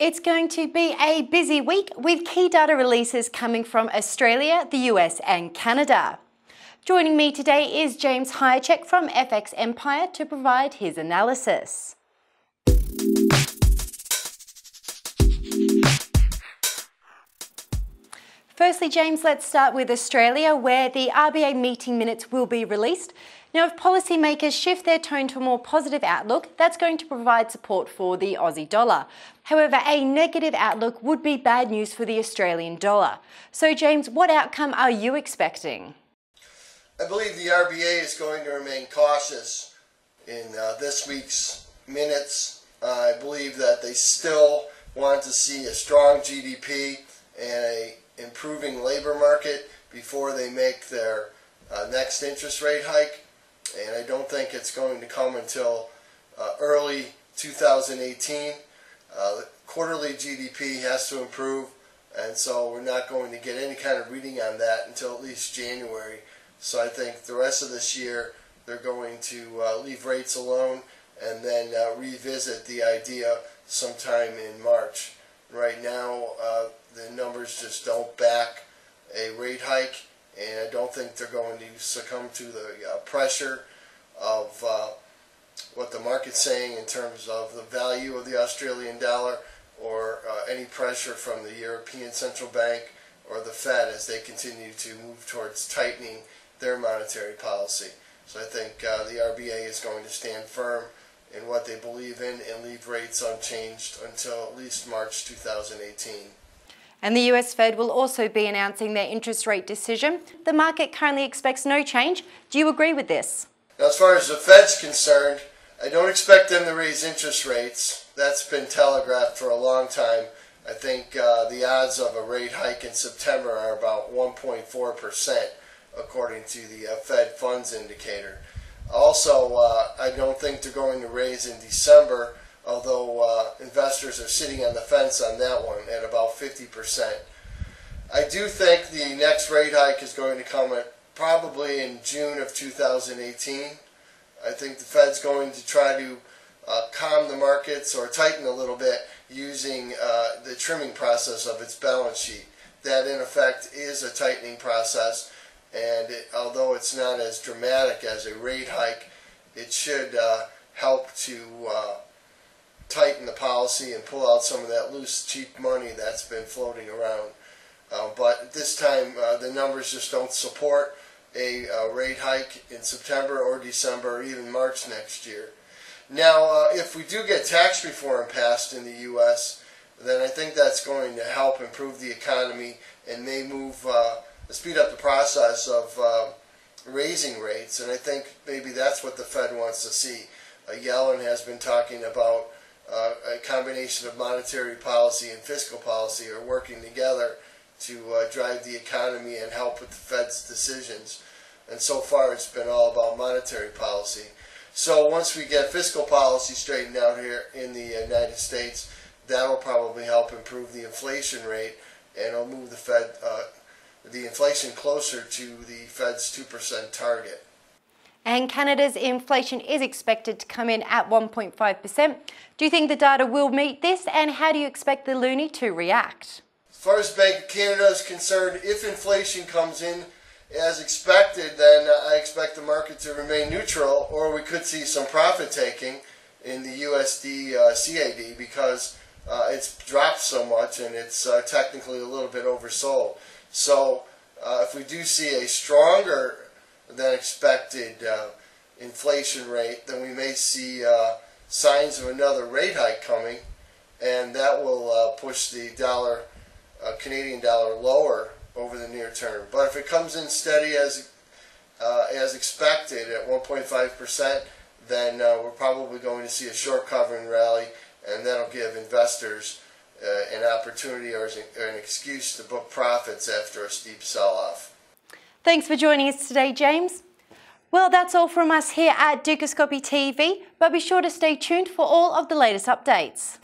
It's going to be a busy week with key data releases coming from Australia, the US and Canada. Joining me today is James Hyerczyk from FX Empire to provide his analysis. Firstly, James, let's start with Australia, where the RBA meeting minutes will be released. Now, if policymakers shift their tone to a more positive outlook, that's going to provide support for the Aussie dollar. However, a negative outlook would be bad news for the Australian dollar. So, James, what outcome are you expecting? I believe the RBA is going to remain cautious in this week's minutes. I believe that they still want to see a strong GDP and an improving labor market before they make their next interest rate hike. And I don't think it's going to come until early 2018. Quarterly GDP has to improve, and so we're not going to get any kind of reading on that until at least January. So I think the rest of this year they're going to leave rates alone and then revisit the idea sometime in March. Right now, the numbers just don't back a rate hike, and I don't think they're going to succumb to the pressure of what the market's saying in terms of the value of the Australian dollar, or any pressure from the European Central Bank or the Fed as they continue to move towards tightening their monetary policy. So I think the RBA is going to stand firm in what they believe in and leave rates unchanged until at least March 2018. And the US Fed will also be announcing their interest rate decision. The market currently expects no change. Do you agree with this? Now, as far as the Fed's concerned, I don't expect them to raise interest rates. That's been telegraphed for a long time. I think the odds of a rate hike in September are about 1.4%, according to the Fed funds indicator. Also, I don't think they're going to raise in December, although investors are sitting on the fence on that one at about 50%. I do think the next rate hike is going to come probably in June of 2018. I think the Fed's going to try to calm the markets or tighten a little bit using the trimming process of its balance sheet. That, in effect, is a tightening process, and although it's not as dramatic as a rate hike, it should help to tighten the policy and pull out some of that loose, cheap money that's been floating around. But at this time, the numbers just don't support a rate hike in September or December or even March next year. Now, if we do get tax reform passed in the U.S., then I think that's going to help improve the economy and may speed up the process of raising rates. And I think maybe that's what the Fed wants to see. Yellen has been talking about a combination of monetary policy and fiscal policy are working together to drive the economy and help with the Fed's decisions. And so far it's been all about monetary policy. So once we get fiscal policy straightened out here in the United States, that will probably help improve the inflation rate, and it'll move the Fed, the inflation closer to the Fed's 2% target. And Canada's inflation is expected to come in at 1.5%. Do you think the data will meet this, and how do you expect the loonie to react? As far as Bank of Canada is concerned, if inflation comes in as expected, then I expect the market to remain neutral, or we could see some profit taking in the USD CAD because it's dropped so much and it's technically a little bit oversold. So if we do see a stronger than expected inflation rate, then we may see signs of another rate hike coming, and that will push the Canadian dollar lower over the near term. But if it comes in steady as expected at 1.5%, then we're probably going to see a short covering rally, and that'll give investors an opportunity or an excuse to book profits after a steep sell-off. Thanks for joining us today, James. Well, that's all from us here at Dukascopy TV, but be sure to stay tuned for all of the latest updates.